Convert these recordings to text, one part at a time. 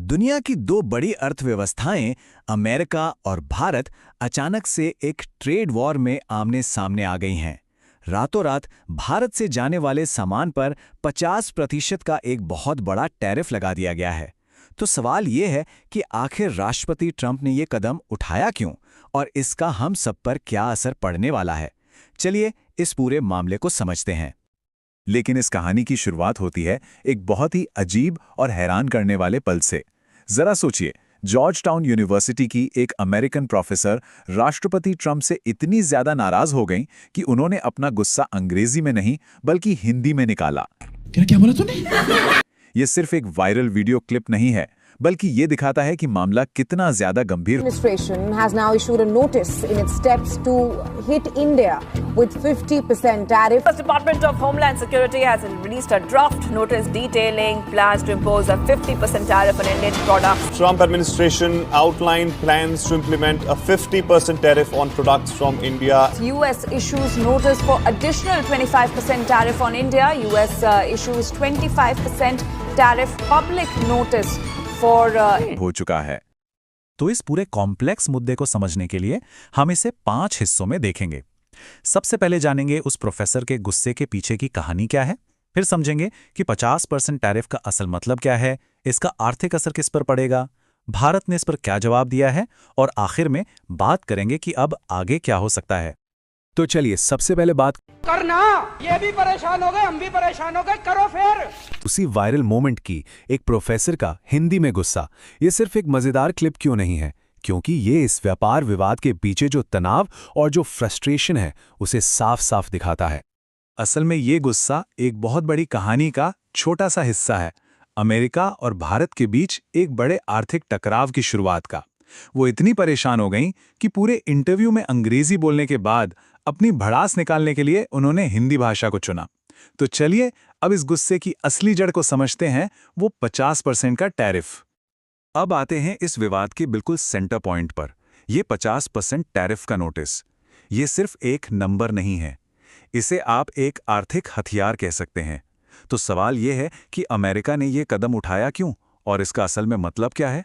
दुनिया की दो बड़ी अर्थव्यवस्थाएं अमेरिका और भारत अचानक से एक ट्रेड वॉर में आमने सामने आ गई हैं। रातों रात भारत से जाने वाले सामान पर 50% का एक बहुत बड़ा टैरिफ लगा दिया गया है। तो सवाल ये है कि आखिर राष्ट्रपति ट्रंप ने ये कदम उठाया क्यों और इसका हम सब पर क्या असर पड़ने वाला है। चलिए इस पूरे मामले को समझते हैं। लेकिन इस कहानी की शुरुआत होती है एक बहुत ही अजीब और हैरान करने वाले पल से। जरा सोचिए, जॉर्ज टाउन यूनिवर्सिटी की एक अमेरिकन प्रोफेसर राष्ट्रपति ट्रंप से इतनी ज्यादा नाराज हो गईं कि उन्होंने अपना गुस्सा अंग्रेजी में नहीं बल्कि हिंदी में निकाला। क्या बोला तूने? ये सिर्फ एक वायरल वीडियो क्लिप नहीं है, बल्कि ये दिखाता है कि मामला कितना ज्यादा गंभीर। Administration has now issued a notice in its steps to hit India with 50% tariff. The Department of Homeland Security has released a draft notice detailing plans to impose a 50% tariff on Indian products. Trump administration outlined plans to implement a 50% tariff on products from India. US issues notice for additional 25% tariff on India. US issues 25% tariff public notice हो चुका है। तो इस पूरे complex मुद्दे को समझने के लिए हम इसे 5 हिस्सों में देखेंगे। सबसे पहले जानेंगे उस प्रोफेसर के गुस्से के पीछे की कहानी क्या है, फिर समझेंगे कि 50% टैरिफ का असल मतलब क्या है, इसका आर्थिक असर किस पर पड़ेगा, भारत ने इस पर क्या जवाब दिया है, और आखिर में बात करेंगे कि अब आगे क्या हो सकता है। तो चलिए सबसे पहले बात करना, ये भी परेशान हो गए, हम भी परेशान हो गए, करो फिर। उसी वायरल मोमेंट की एक प्रोफेसर का हिंदी में गुस्सा। ये सिर्फ एक मजेदार क्लिप क्यों नहीं है, क्योंकि ये इस व्यापार विवाद के पीछे जो तनाव और जो फ्रस्ट्रेशन है उसे साफ साफ दिखाता है। असल में ये गुस्सा एक बहुत बड़ी कहानी का छोटा सा हिस्सा है, अमेरिका और भारत के बीच एक बड़े आर्थिक टकराव की शुरुआत का। वो इतनी परेशान हो गईं कि पूरे इंटरव्यू में अंग्रेजी बोलने के बाद अपनी भड़ास निकालने के लिए उन्होंने हिंदी भाषा को चुना। तो चलिए अब इस गुस्से की असली जड़ को समझते हैं, वो 50% का टैरिफ। अब आते हैं इस विवाद के बिल्कुल सेंटर पॉइंट पर। ये 50% टैरिफ का नोटिस, ये सिर्फ एक नंबर नहीं है, इसे आप एक आर्थिक हथियार कह सकते हैं। तो सवाल ये है कि अमेरिका ने ये कदम उठाया क्यों और इसका असल में मतलब क्या है।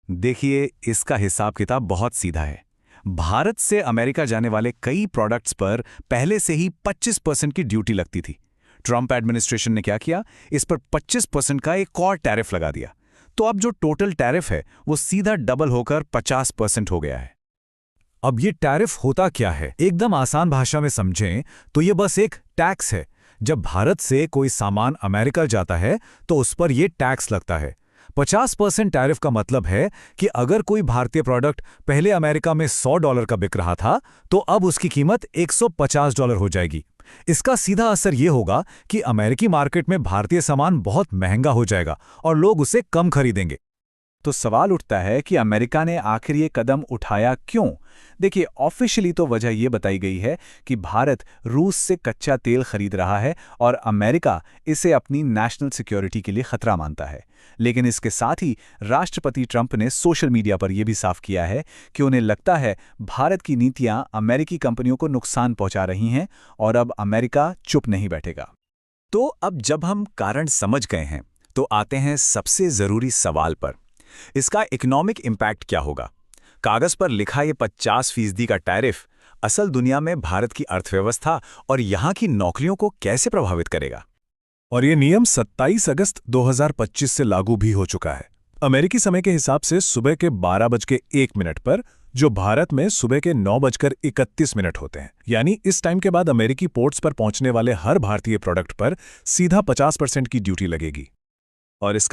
देखिए, इसका हिसाब किताब बहुत सीधा है। भारत से अमेरिका जाने वाले कई प्रोडक्ट्स पर पहले से ही 25% की ड्यूटी लगती थी। ट्रंप एडमिनिस्ट्रेशन ने क्या किया, इस पर 25% का एक और टैरिफ लगा दिया। तो अब जो टोटल टैरिफ है वो सीधा डबल होकर 50% हो गया है। अब ये टैरिफ होता क्या है, एकदम आसान भाषा में समझें तो ये बस एक टैक्स है। जब भारत से कोई सामान अमेरिका जाता है तो उस पर यह टैक्स लगता है। 50% टैरिफ का मतलब है कि अगर कोई भारतीय प्रोडक्ट पहले अमेरिका में $100 का बिक रहा था तो अब उसकी कीमत $150 हो जाएगी। इसका सीधा असर यह होगा कि अमेरिकी मार्केट में भारतीय सामान बहुत महंगा हो जाएगा और लोग उसे कम खरीदेंगे। तो सवाल उठता है कि अमेरिका ने आखिर ये कदम उठाया क्यों। देखिए, ऑफिशियली तो वजह यह बताई गई है कि भारत रूस से कच्चा तेल खरीद रहा है और अमेरिका इसे अपनी नेशनल सिक्योरिटी के लिए खतरा मानता है। लेकिन इसके साथ ही राष्ट्रपति ट्रंप ने सोशल मीडिया पर यह भी साफ किया है कि उन्हें लगता है भारत की नीतियां अमेरिकी कंपनियों को नुकसान पहुंचा रही हैं और अब अमेरिका चुप नहीं बैठेगा। तो अब जब हम कारण समझ गए हैं तो आते हैं सबसे जरूरी सवाल पर, इसका इकोनॉमिक इम्पैक्ट क्या होगा। कागज पर लिखा ये 50% का टैरिफ असल दुनिया में भारत की अर्थव्यवस्था और यहाँ की नौकरियों को कैसे प्रभावित करेगा। और ये नियम 27 अगस्त 2025 से लागू भी हो चुका है। अमेरिकी समय के हिसाब से सुबह के 12:01 पर, जो भारत में सुबह के 9:31 होते हैं। यानी इस टाइम के बाद अमेरिकी पोर्ट्स पर पहुंचने वाले हर भारतीय प्रोडक्ट पर सीधा 50% की ड्यूटी लगेगी। और इसका